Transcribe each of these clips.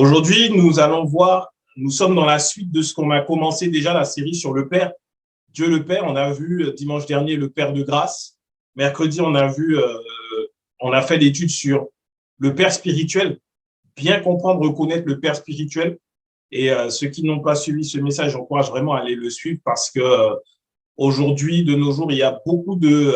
Aujourd'hui, nous allons voir, nous sommes dans la suite de ce qu'on a commencé déjà, la série sur le Père. Dieu le Père, on a vu dimanche dernier le Père de grâce. Mercredi, on a fait l'étude sur le Père spirituel, bien comprendre, reconnaître le Père spirituel. Et ceux qui n'ont pas suivi ce message, j'encourage vraiment à aller le suivre parce que aujourd'hui, de nos jours, il y a beaucoup de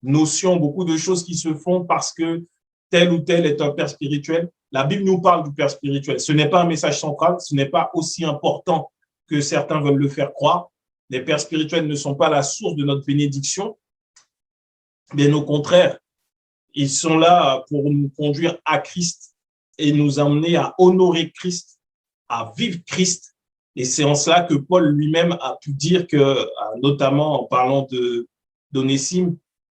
notions, beaucoup de choses qui se font parce que tel ou tel est un père spirituel. La Bible nous parle du père spirituel. Ce n'est pas un message central, ce n'est pas aussi important que certains veulent le faire croire. Les pères spirituels ne sont pas la source de notre bénédiction, bien au contraire, ils sont là pour nous conduire à Christ et nous emmener à honorer Christ, à vivre Christ. Et c'est en cela que Paul lui-même a pu dire que, notamment en parlant d'Onésime,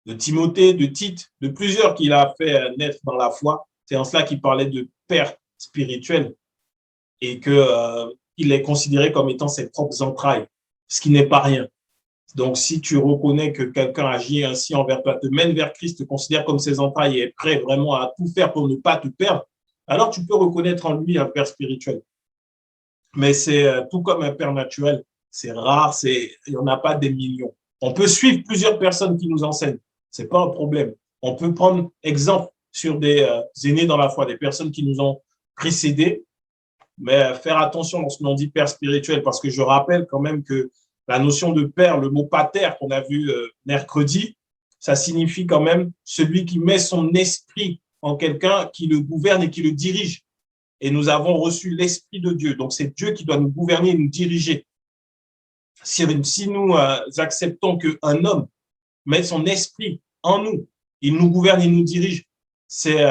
de Timothée, de Tite, de plusieurs qu'il a fait naître dans la foi, c'est en cela qu'il parlait de père spirituel et qu'il est considéré comme étant ses propres entrailles, ce qui n'est pas rien. Donc, si tu reconnais que quelqu'un agit ainsi envers toi, te mène vers Christ, te considère comme ses entrailles et est prêt vraiment à tout faire pour ne pas te perdre, alors tu peux reconnaître en lui un père spirituel. Mais c'est tout comme un père naturel. C'est rare, il n'y en a pas des millions. On peut suivre plusieurs personnes qui nous enseignent. Ce n'est pas un problème. On peut prendre exemple sur des aînés dans la foi, des personnes qui nous ont précédés, mais faire attention lorsque l'on dit père spirituel, parce que je rappelle quand même que la notion de père, le mot pater qu'on a vu mercredi, ça signifie quand même celui qui met son esprit en quelqu'un qui le gouverne et qui le dirige. Et nous avons reçu l'Esprit de Dieu. Donc, c'est Dieu qui doit nous gouverner et nous diriger. Si nous acceptons qu'un homme mette son esprit en nous, il nous gouverne, il nous dirige, c'est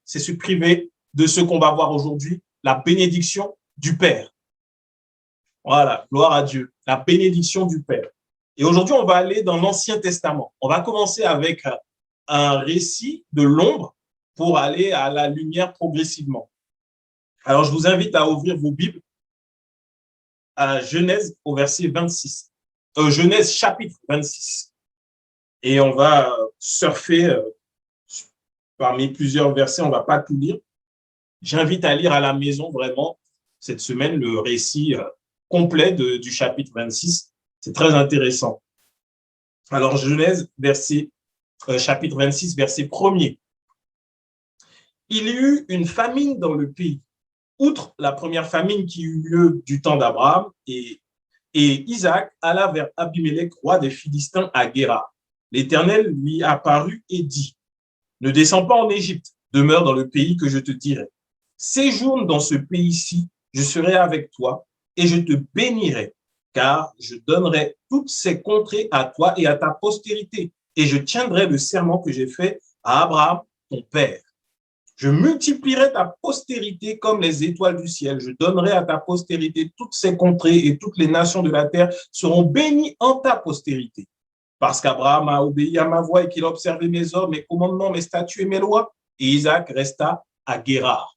se priver de ce qu'on va voir aujourd'hui, la bénédiction du Père. Voilà, gloire à Dieu, la bénédiction du Père. Et aujourd'hui, on va aller dans l'Ancien Testament. On va commencer avec un récit de l'ombre pour aller à la lumière progressivement. Alors, je vous invite à ouvrir vos Bibles à Genèse au verset 26. Genèse chapitre 26. Et on va surfer parmi plusieurs versets, on ne va pas tout lire. J'invite à lire à la maison vraiment cette semaine le récit complet du chapitre 26. C'est très intéressant. Alors, Genèse, chapitre 26, verset 1er. Il y eut une famine dans le pays. Outre la première famine qui eut lieu du temps d'Abraham, et Isaac alla vers Abimelech, roi des Philistins, à Guérar. L'Éternel lui apparut et dit, ne descends pas en Égypte, demeure dans le pays que je te dirai. Séjourne dans ce pays-ci, je serai avec toi et je te bénirai, car je donnerai toutes ces contrées à toi et à ta postérité, et je tiendrai le serment que j'ai fait à Abraham, ton père. Je multiplierai ta postérité comme les étoiles du ciel. Je donnerai à ta postérité toutes ces contrées et toutes les nations de la terre seront bénies en ta postérité. Parce qu'Abraham a obéi à ma voix et qu'il a observé mes ordres, mes commandements, mes statuts et mes lois. Et Isaac resta à Guérar.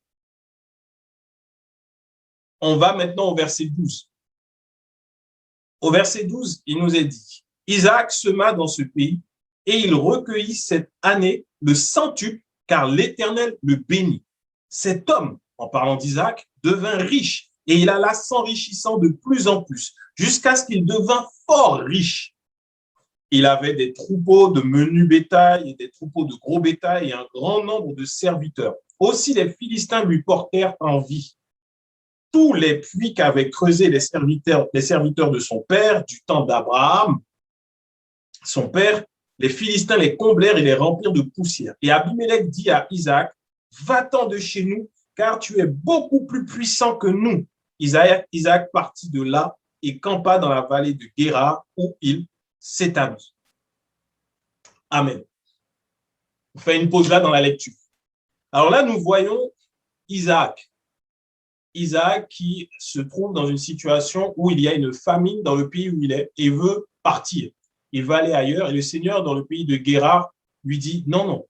On va maintenant au verset 12. Au verset 12, il nous est dit, Isaac sema dans ce pays et il recueillit cette année le centuple car l'Éternel le bénit. Cet homme, en parlant d'Isaac, devint riche et il alla s'enrichissant de plus en plus jusqu'à ce qu'il devint fort riche. Il avait des troupeaux de menu bétail et des troupeaux de gros bétail et un grand nombre de serviteurs. Aussi les Philistins lui portèrent envie. Tous les puits qu'avaient creusés les serviteurs de son père, du temps d'Abraham, son père, les Philistins les comblèrent et les remplirent de poussière. Et Abimelech dit à Isaac, va-t'en de chez nous, car tu es beaucoup plus puissant que nous. Isaac partit de là et campa dans la vallée de Guérar, où il s'établit. Amen. On fait une pause là dans la lecture. Alors là, nous voyons Isaac. Isaac qui se trouve dans une situation où il y a une famine dans le pays où il est et veut partir. Il va aller ailleurs et le Seigneur dans le pays de Guérar lui dit non, non,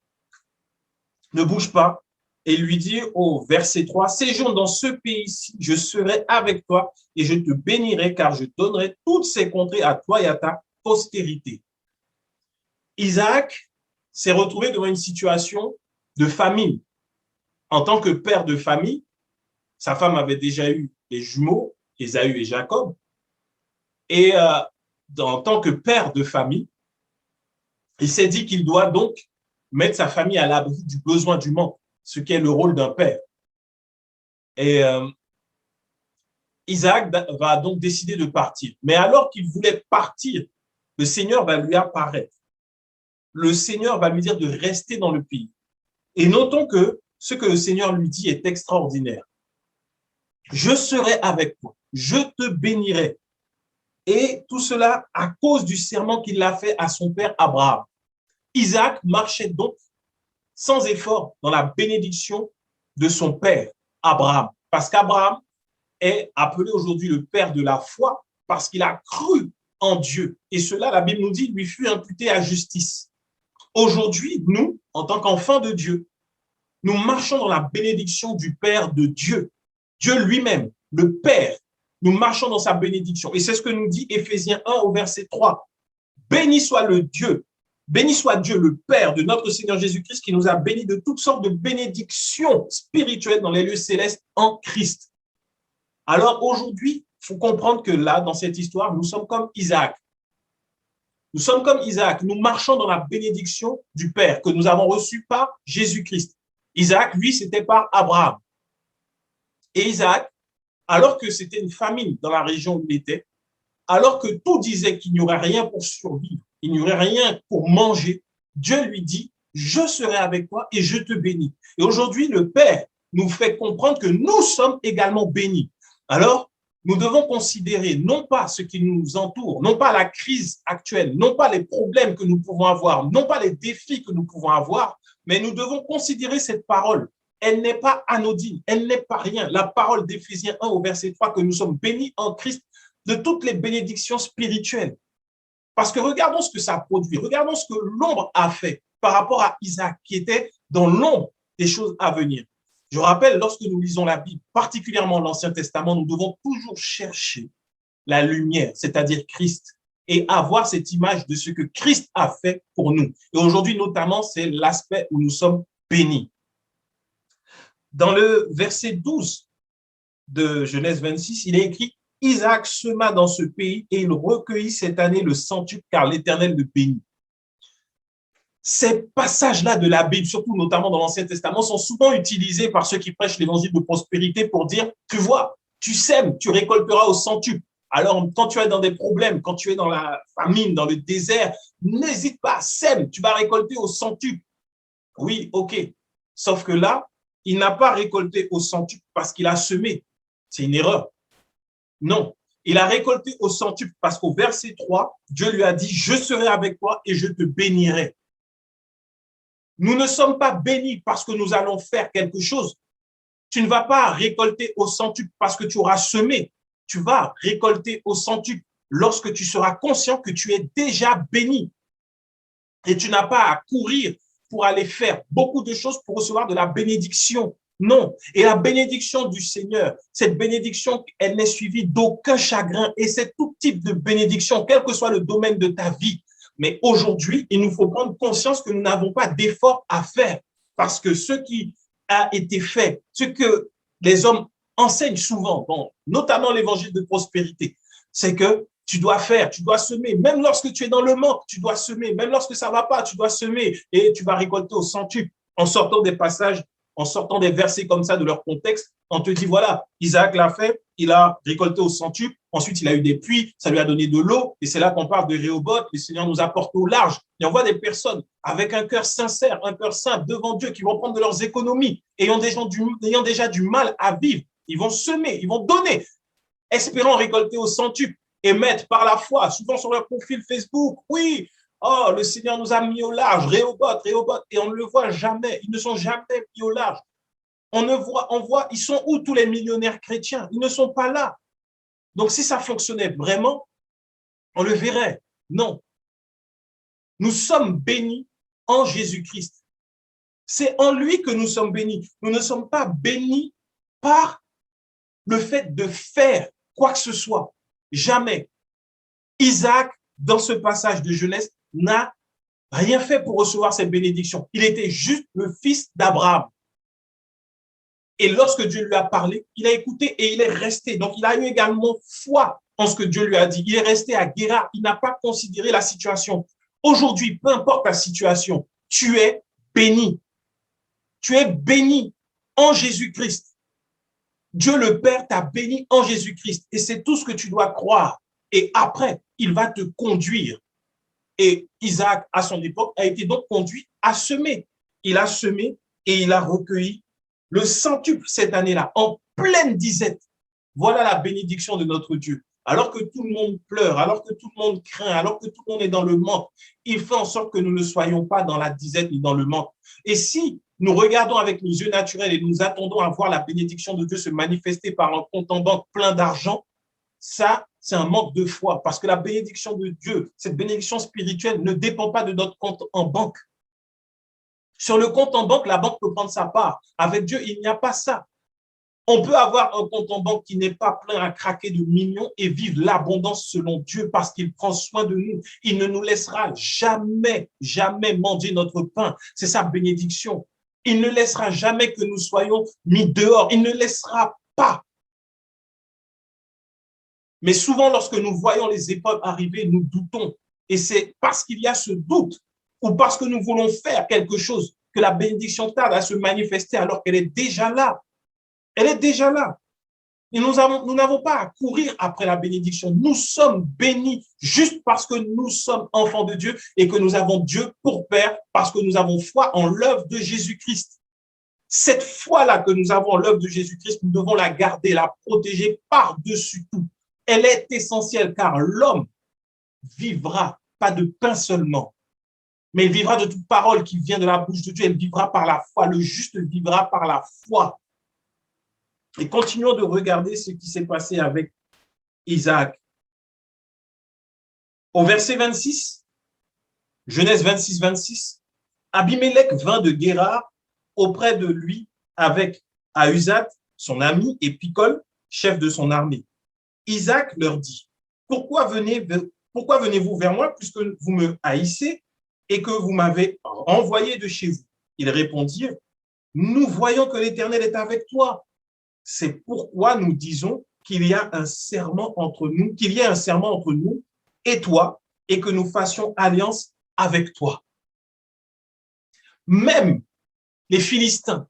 ne bouge pas. Et lui dit au verset 3, séjourne dans ce pays-ci, je serai avec toi et je te bénirai car je donnerai toutes ces contrées à toi et à ta postérité. Isaac s'est retrouvé devant une situation de famine. En tant que père de famille, Sa femme avait déjà eu des jumeaux, Ésaü et Jacob. Et en tant que père de famille, il s'est dit qu'il doit donc mettre sa famille à l'abri du besoin du manque, ce qui est le rôle d'un père. Et Isaac va donc décider de partir. Mais alors qu'il voulait partir, le Seigneur va lui apparaître. Le Seigneur va lui dire de rester dans le pays. Et notons que ce que le Seigneur lui dit est extraordinaire. Je serai avec toi, je te bénirai. Et tout cela à cause du serment qu'il a fait à son père Abraham. Isaac marchait donc sans effort dans la bénédiction de son père Abraham. Parce qu'Abraham est appelé aujourd'hui le père de la foi parce qu'il a cru en Dieu. Et cela, la Bible nous dit, lui fut imputé à justice. Aujourd'hui, nous, en tant qu'enfants de Dieu, nous marchons dans la bénédiction du Père de Dieu. Dieu lui-même, le Père, nous marchons dans sa bénédiction. Et c'est ce que nous dit Éphésiens 1 au verset 3. Béni soit Dieu, le Père de notre Seigneur Jésus-Christ qui nous a bénis de toutes sortes de bénédictions spirituelles dans les lieux célestes en Christ. Alors aujourd'hui, il faut comprendre que là, dans cette histoire, nous sommes comme Isaac. Nous sommes comme Isaac. Nous marchons dans la bénédiction du Père que nous avons reçue par Jésus-Christ. Isaac, lui, c'était par Abraham. Et Isaac, alors que c'était une famine dans la région où il était, alors que tout disait qu'il n'y aurait rien pour survivre, il n'y aurait rien pour manger, Dieu lui dit, je serai avec toi et je te bénis. Et aujourd'hui, le Père nous fait comprendre que nous sommes également bénis. Alors, nous devons considérer non pas ce qui nous entoure, non pas la crise actuelle, non pas les problèmes que nous pouvons avoir, non pas les défis que nous pouvons avoir, mais nous devons considérer cette parole. Elle n'est pas anodine, elle n'est pas rien. La parole d'Éphésiens 1 au verset 3, que nous sommes bénis en Christ de toutes les bénédictions spirituelles. Parce que regardons ce que ça produit, regardons ce que l'ombre a fait par rapport à Isaac, qui était dans l'ombre des choses à venir. Je rappelle, lorsque nous lisons la Bible, particulièrement l'Ancien Testament, nous devons toujours chercher la lumière, c'est-à-dire Christ, et avoir cette image de ce que Christ a fait pour nous. Et aujourd'hui, notamment, c'est l'aspect où nous sommes bénis. Dans le verset 12 de Genèse 26, il est écrit « Isaac sema dans ce pays et il recueillit cette année le centuple car l'Éternel le bénit. » Ces passages-là de la Bible, surtout notamment dans l'Ancien Testament, sont souvent utilisés par ceux qui prêchent l'évangile de prospérité pour dire « Tu vois, tu sèmes, tu récolteras au centuple. » Alors, quand tu es dans des problèmes, quand tu es dans la famine, dans le désert, n'hésite pas, sème, tu vas récolter au centuple. Oui, ok. Sauf que là, il n'a pas récolté au centuple parce qu'il a semé. C'est une erreur. Non, il a récolté au centuple parce qu'au verset 3, Dieu lui a dit « Je serai avec toi et je te bénirai. » Nous ne sommes pas bénis parce que nous allons faire quelque chose. Tu ne vas pas récolter au centuple parce que tu auras semé. Tu vas récolter au centuple lorsque tu seras conscient que tu es déjà béni. Et tu n'as pas à courir pour aller faire beaucoup de choses pour recevoir de la bénédiction. Non. Et la bénédiction du Seigneur, cette bénédiction, elle n'est suivie d'aucun chagrin. Et c'est tout type de bénédiction, quel que soit le domaine de ta vie. Mais aujourd'hui, il nous faut prendre conscience que nous n'avons pas d'effort à faire. Parce que ce qui a été fait, ce que les hommes enseignent souvent, bon, notamment l'évangile de prospérité, c'est que tu dois faire, tu dois semer. Même lorsque tu es dans le manque, tu dois semer. Même lorsque ça ne va pas, tu dois semer et tu vas récolter au centuple. En sortant des passages, en sortant des versets comme ça de leur contexte, on te dit, voilà, Isaac l'a fait, il a récolté au centuple. Ensuite, il a eu des pluies, ça lui a donné de l'eau. Et c'est là qu'on parle de Rehoboth. Le Seigneur nous a porté au large. Et on voit des personnes avec un cœur sincère, un cœur simple devant Dieu qui vont prendre de leurs économies, ayant déjà du mal à vivre. Ils vont semer, ils vont donner, espérant récolter au centuple et mettre par la foi, souvent sur leur profil Facebook, oui, oh, le Seigneur nous a mis au large, Rehoboth, et on ne le voit jamais. Ils ne sont jamais mis au large. On voit, ils sont où tous les millionnaires chrétiens? Ils ne sont pas là. Donc, si ça fonctionnait vraiment, on le verrait. Non. Nous sommes bénis en Jésus-Christ. C'est en lui que nous sommes bénis. Nous ne sommes pas bénis par le fait de faire quoi que ce soit. Jamais. Isaac, dans ce passage de Genèse, n'a rien fait pour recevoir cette bénédiction. Il était juste le fils d'Abraham. Et lorsque Dieu lui a parlé, il a écouté et il est resté. Donc, il a eu également foi en ce que Dieu lui a dit. Il est resté à Guérar. Il n'a pas considéré la situation. Aujourd'hui, peu importe la situation, tu es béni. Tu es béni en Jésus-Christ. Dieu le Père t'a béni en Jésus-Christ. Et c'est tout ce que tu dois croire. Et après, il va te conduire. Et Isaac, à son époque, a été donc conduit à semer. Il a semé et il a recueilli le centuple cette année-là, en pleine disette. Voilà la bénédiction de notre Dieu. Alors que tout le monde pleure, alors que tout le monde craint, alors que tout le monde est dans le manque, il fait en sorte que nous ne soyons pas dans la disette ni dans le manque. Et si nous regardons avec nos yeux naturels et nous attendons à voir la bénédiction de Dieu se manifester par un compte en banque plein d'argent, ça, c'est un manque de foi. Parce que la bénédiction de Dieu, cette bénédiction spirituelle, ne dépend pas de notre compte en banque. Sur le compte en banque, la banque peut prendre sa part. Avec Dieu, il n'y a pas ça. On peut avoir un compte en banque qui n'est pas plein à craquer de millions et vivre l'abondance selon Dieu parce qu'il prend soin de nous. Il ne nous laissera jamais, jamais mendier notre pain. C'est sa bénédiction. Il ne laissera jamais que nous soyons mis dehors. Il ne laissera pas. Mais souvent, lorsque nous voyons les épreuves arriver, nous doutons. Et c'est parce qu'il y a ce doute ou parce que nous voulons faire quelque chose que la bénédiction tarde à se manifester alors qu'elle est déjà là. Elle est déjà là. Et nous n'avons pas à courir après la bénédiction. Nous sommes bénis juste parce que nous sommes enfants de Dieu et que nous avons Dieu pour Père parce que nous avons foi en l'œuvre de Jésus-Christ. Cette foi-là que nous avons en l'œuvre de Jésus-Christ, nous devons la garder, la protéger par-dessus tout. Elle est essentielle car l'homme vivra pas de pain seulement, mais il vivra de toute parole qui vient de la bouche de Dieu. Elle vivra par la foi. Le juste vivra par la foi. Et continuons de regarder ce qui s'est passé avec Isaac. Au verset 26, Genèse 26, 26, Abimelech vint de Guérar auprès de lui avec Ahuzat, son ami, et Picol, chef de son armée. Isaac leur dit, pourquoi venez-vous vers moi puisque vous me haïssez et que vous m'avez envoyé de chez vous? Ils répondirent, nous voyons que l'Éternel est avec toi. C'est pourquoi nous disons qu'il y a un serment entre nous, et toi, et que nous fassions alliance avec toi. Même les Philistins,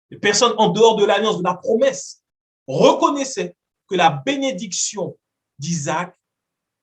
les personnes en dehors de l'alliance, de la promesse, reconnaissaient que la bénédiction d'Isaac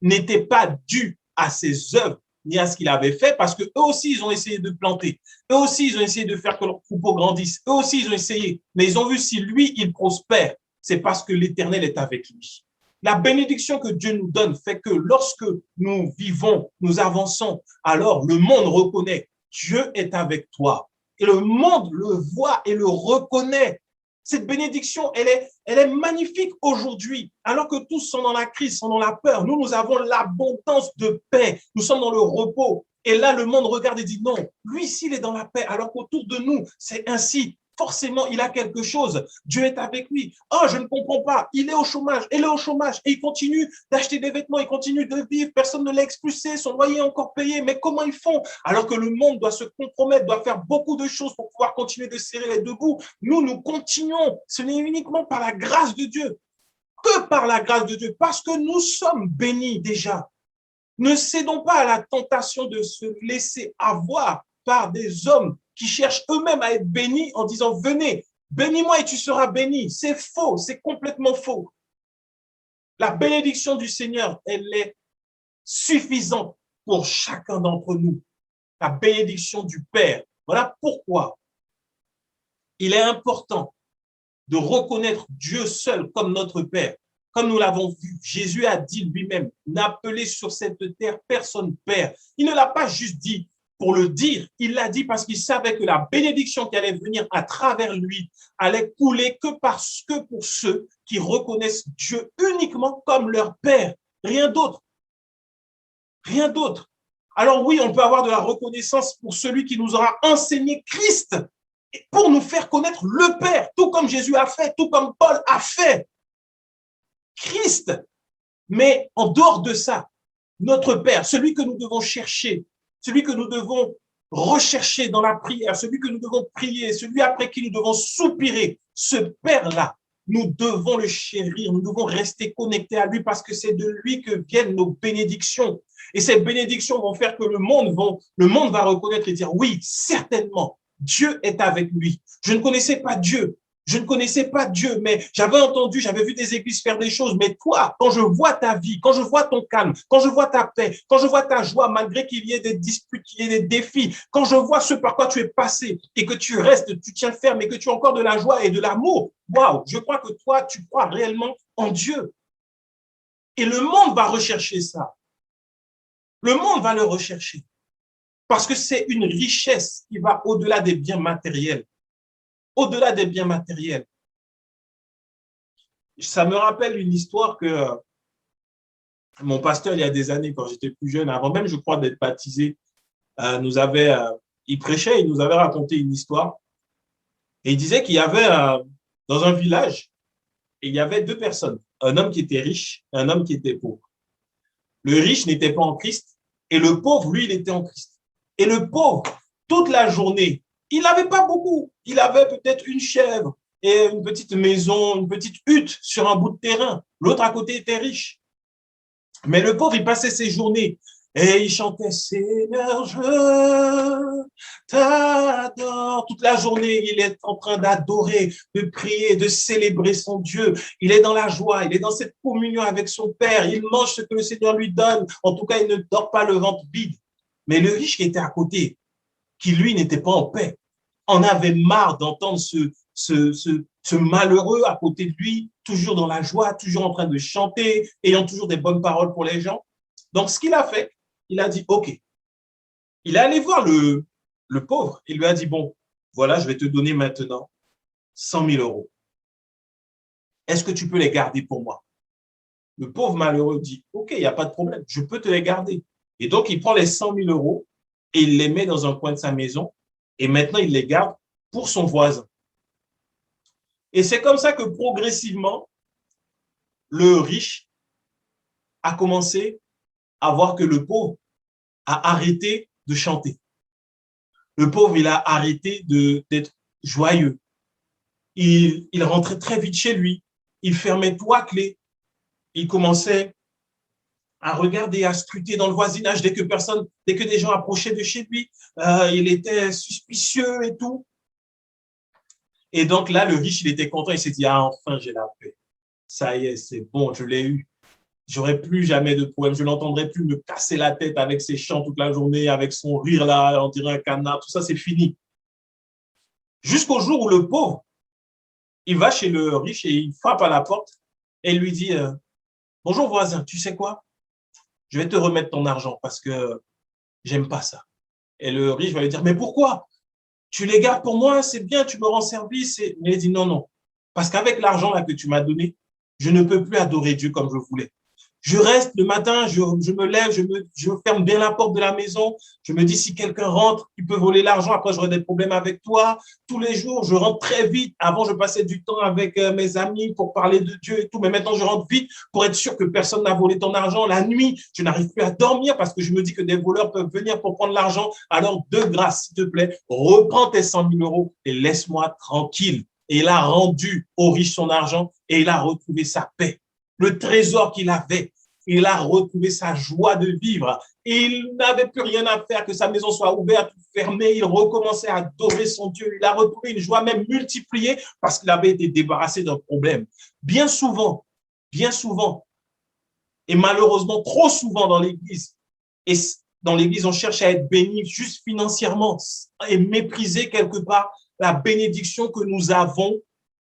n'était pas due à ses œuvres ni à ce qu'il avait fait, parce qu'eux aussi, ils ont essayé de planter. Eux aussi, ils ont essayé de faire que leur troupeau grandisse. Eux aussi, ils ont essayé. Mais ils ont vu si lui, il prospère, c'est parce que l'Éternel est avec lui. La bénédiction que Dieu nous donne fait que lorsque nous vivons, nous avançons, alors le monde reconnaît, Dieu est avec toi. Et le monde le voit et le reconnaît. Cette bénédiction, elle est magnifique aujourd'hui. Alors que tous sont dans la crise, sont dans la peur, nous avons l'abondance de paix. Nous sommes dans le repos. Et là, le monde regarde et dit non, lui, s'il est dans la paix, alors qu'autour de nous, c'est ainsi. Forcément, il a quelque chose. Dieu est avec lui. Oh, je ne comprends pas. Il est au chômage. Elle est au chômage. Et il continue d'acheter des vêtements. Il continue de vivre. Personne ne l'a expulsé. Son loyer est encore payé. Mais comment ils font? Alors que le monde doit se compromettre, doit faire beaucoup de choses pour pouvoir continuer de serrer les deux bouts. Nous continuons. Ce n'est uniquement par la grâce de Dieu. Que par la grâce de Dieu. Parce que nous sommes bénis déjà. Ne cédons pas à la tentation de se laisser avoir par des hommes qui cherchent eux-mêmes à être bénis en disant « Venez, bénis-moi et tu seras béni ». C'est faux, c'est complètement faux. La bénédiction du Seigneur, elle est suffisante pour chacun d'entre nous. La bénédiction du Père. Voilà pourquoi il est important de reconnaître Dieu seul comme notre Père. Comme nous l'avons vu, Jésus a dit lui-même, n'appelez sur cette terre personne Père. Il ne l'a pas juste dit pour le dire, il l'a dit parce qu'il savait que la bénédiction qui allait venir à travers lui allait couler que pour ceux qui reconnaissent Dieu uniquement comme leur Père. Rien d'autre. Rien d'autre. Alors oui, on peut avoir de la reconnaissance pour celui qui nous aura enseigné Christ pour nous faire connaître le Père, tout comme Jésus a fait, tout comme Paul a fait. Christ. Mais en dehors de ça, notre Père, celui que nous devons chercher, celui que nous devons rechercher dans la prière, celui que nous devons prier, celui après qui nous devons soupirer, ce Père-là, nous devons le chérir, nous devons rester connectés à lui parce que c'est de lui que viennent nos bénédictions. Et ces bénédictions vont faire que le monde va reconnaître et dire oui, certainement, Dieu est avec lui. Je ne connaissais pas Dieu. Je ne connaissais pas Dieu, mais j'avais entendu, j'avais vu des églises faire des choses. Mais toi, quand je vois ta vie, quand je vois ton calme, quand je vois ta paix, quand je vois ta joie, malgré qu'il y ait des disputes, qu'il y ait des défis, quand je vois ce par quoi tu es passé et que tu restes, tu tiens ferme et que tu as encore de la joie et de l'amour, waouh, je crois que toi, tu crois réellement en Dieu. Et le monde va rechercher ça. Le monde va le rechercher parce que c'est une richesse qui va au-delà des biens matériels. Au-delà des biens matériels. Ça me rappelle une histoire que mon pasteur, il y a des années, quand j'étais plus jeune, avant même, je crois, d'être baptisé, il prêchait, il nous avait raconté une histoire. Et il disait qu'il y avait, dans un village, il y avait deux personnes, un homme qui était riche et un homme qui était pauvre. Le riche n'était pas en Christ et le pauvre, lui, il était en Christ. Et le pauvre, toute la journée, il n'avait pas beaucoup. Il avait peut-être une chèvre et une petite maison, une petite hutte sur un bout de terrain. L'autre à côté était riche. Mais le pauvre, il passait ses journées et il chantait « Seigneur, je t'adore ». Toute la journée, il est en train d'adorer, de prier, de célébrer son Dieu. Il est dans la joie, il est dans cette communion avec son Père. Il mange ce que le Seigneur lui donne. En tout cas, il ne dort pas le ventre vide. Mais le riche qui était à côté, qui lui n'était pas en paix, en avait marre d'entendre ce malheureux à côté de lui, toujours dans la joie, toujours en train de chanter, ayant toujours des bonnes paroles pour les gens. Donc, ce qu'il a fait, il a dit, OK. Il est allé voir le pauvre. Il lui a dit, bon, voilà, je vais te donner maintenant 100 000 euros. Est-ce que tu peux les garder pour moi? Le pauvre malheureux dit, OK, il n'y a pas de problème, je peux te les garder. Et donc, il prend les 100 000 euros et il les met dans un coin de sa maison. Et maintenant, il les garde pour son voisin. Et c'est comme ça que progressivement, le riche a commencé à voir que le pauvre a arrêté de chanter. Le pauvre, il a arrêté d'être joyeux. Il rentrait très vite chez lui. Il fermait tout à clé. Il commençait à regarder, à scruter dans le voisinage dès que des gens approchaient de chez lui. Il était suspicieux et tout. Et donc là, le riche, il était content. Il s'est dit, ah, enfin, j'ai la paix. Ça y est, c'est bon, je l'ai eu. J'aurai plus jamais de problème. Je n'entendrai plus me casser la tête avec ses chants toute la journée, avec son rire là, on dirait un canard. Tout ça, c'est fini. Jusqu'au jour où le pauvre, il va chez le riche et il frappe à la porte et il lui dit bonjour voisin, tu sais quoi? Je vais te remettre ton argent parce que j'aime pas ça. Et le riche va lui dire mais pourquoi? Tu les gardes pour moi, c'est bien, tu me rends service. Mais il dit non, non. Parce qu'avec l'argent là que tu m'as donné, je ne peux plus adorer Dieu comme je voulais. Je reste le matin, je me lève, je ferme bien la porte de la maison. Je me dis, si quelqu'un rentre, il peut voler l'argent. Après, j'aurai des problèmes avec toi. Tous les jours, je rentre très vite. Avant, je passais du temps avec mes amis pour parler de Dieu et tout. Mais maintenant, je rentre vite pour être sûr que personne n'a volé ton argent. La nuit, je n'arrive plus à dormir parce que je me dis que des voleurs peuvent venir pour prendre l'argent. Alors, de grâce, s'il te plaît, reprends tes 100 000 euros et laisse-moi tranquille. Et il a rendu au riche son argent et il a retrouvé sa paix. Le trésor qu'il avait, il a retrouvé sa joie de vivre. Et il n'avait plus rien à faire que sa maison soit ouverte ou fermée. Il recommençait à adorer son Dieu. Il a retrouvé une joie même multipliée parce qu'il avait été débarrassé d'un problème. Bien souvent, et malheureusement trop souvent dans l'Église, et dans l'Église, on cherche à être béni juste financièrement et mépriser quelque part la bénédiction que nous avons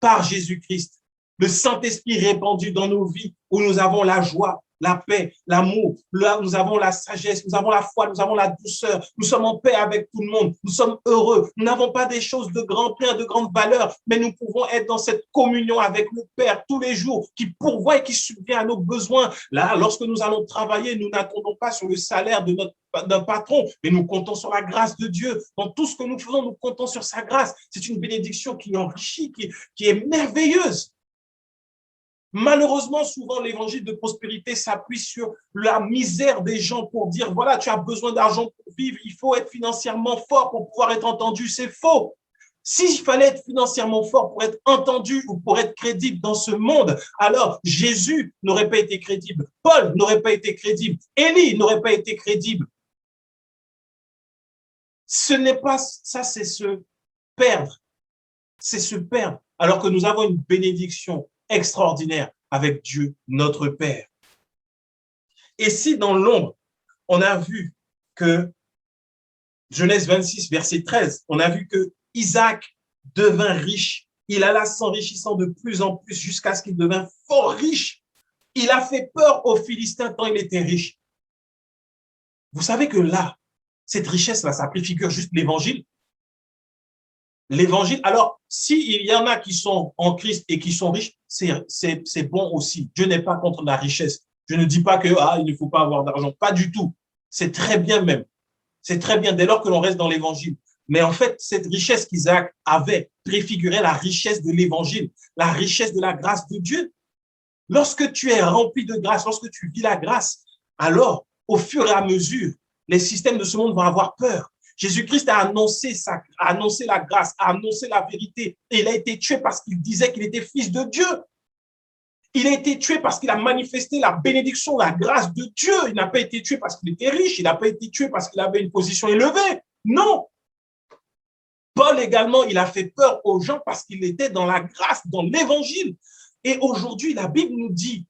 par Jésus-Christ. Le Saint-Esprit répandu dans nos vies, où nous avons la joie, la paix, l'amour, nous avons la sagesse, nous avons la foi, nous avons la douceur, nous sommes en paix avec tout le monde, nous sommes heureux, nous n'avons pas des choses de grand prix, de grande valeur, mais nous pouvons être dans cette communion avec le Père tous les jours, qui pourvoit et qui subvient à nos besoins. Là, lorsque nous allons travailler, nous n'attendons pas sur le salaire d'un patron, mais nous comptons sur la grâce de Dieu. Dans tout ce que nous faisons, nous comptons sur sa grâce. C'est une bénédiction qui enrichit, qui est merveilleuse. Malheureusement, souvent, l'évangile de prospérité s'appuie sur la misère des gens pour dire, voilà, tu as besoin d'argent pour vivre, il faut être financièrement fort pour pouvoir être entendu. C'est faux. S'il fallait être financièrement fort pour être entendu ou pour être crédible dans ce monde, alors Jésus n'aurait pas été crédible, Paul n'aurait pas été crédible, Élie n'aurait pas été crédible. Ce n'est pas ça, c'est se perdre. C'est se perdre. Alors que nous avons une bénédiction extraordinaire avec Dieu, notre Père. Et si dans l'ombre, on a vu que Genèse 26, verset 13, on a vu que Isaac devint riche. Il alla s'enrichissant de plus en plus jusqu'à ce qu'il devint fort riche. Il a fait peur aux Philistins tant il était riche. Vous savez que là, cette richesse-là, ça préfigure juste l'évangile. L'évangile, alors, s'il y en a qui sont en Christ et qui sont riches, c'est bon aussi. Dieu n'est pas contre la richesse. Je ne dis pas que il ne faut pas avoir d'argent. Pas du tout. C'est très bien même. C'est très bien dès lors que l'on reste dans l'évangile. Mais en fait, cette richesse qu'Isaac avait préfigurait la richesse de l'évangile, la richesse de la grâce de Dieu. Lorsque tu es rempli de grâce, lorsque tu vis la grâce, alors, au fur et à mesure, les systèmes de ce monde vont avoir peur. Jésus-Christ a annoncé la grâce, a annoncé la vérité. Et il a été tué parce qu'il disait qu'il était fils de Dieu. Il a été tué parce qu'il a manifesté la bénédiction, la grâce de Dieu. Il n'a pas été tué parce qu'il était riche. Il n'a pas été tué parce qu'il avait une position élevée. Non. Paul également, il a fait peur aux gens parce qu'il était dans la grâce, dans l'évangile. Et aujourd'hui, la Bible nous dit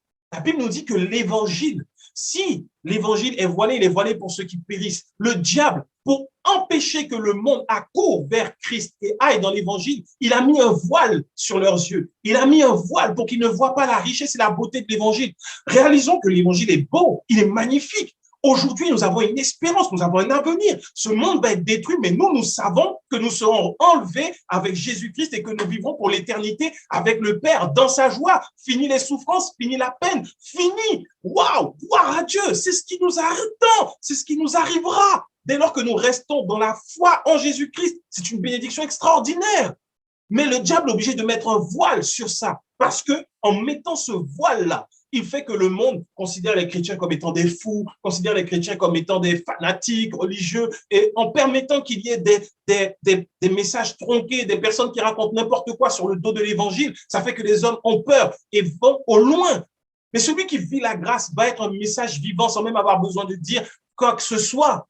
que l'évangile, si l'évangile est voilé, il est voilé pour ceux qui périssent. Le diable, pour empêcher que le monde accourt vers Christ et aille dans l'évangile, il a mis un voile sur leurs yeux. Il a mis un voile pour qu'ils ne voient pas la richesse et la beauté de l'évangile. Réalisons que l'évangile est beau, il est magnifique. Aujourd'hui, nous avons une espérance, nous avons un avenir. Ce monde va être détruit, mais nous savons que nous serons enlevés avec Jésus-Christ et que nous vivrons pour l'éternité avec le Père dans sa joie. Fini les souffrances, fini la peine, fini. Waouh, gloire à Dieu, c'est ce qui nous attend, c'est ce qui nous arrivera. Dès lors que nous restons dans la foi en Jésus-Christ, c'est une bénédiction extraordinaire. Mais le diable est obligé de mettre un voile sur ça parce que en mettant ce voile-là, il fait que le monde considère les chrétiens comme étant des fous, considère les chrétiens comme étant des fanatiques religieux, et en permettant qu'il y ait des messages tronqués, des personnes qui racontent n'importe quoi sur le dos de l'évangile, ça fait que les hommes ont peur et vont au loin. Mais celui qui vit la grâce va être un message vivant sans même avoir besoin de dire quoi que ce soit.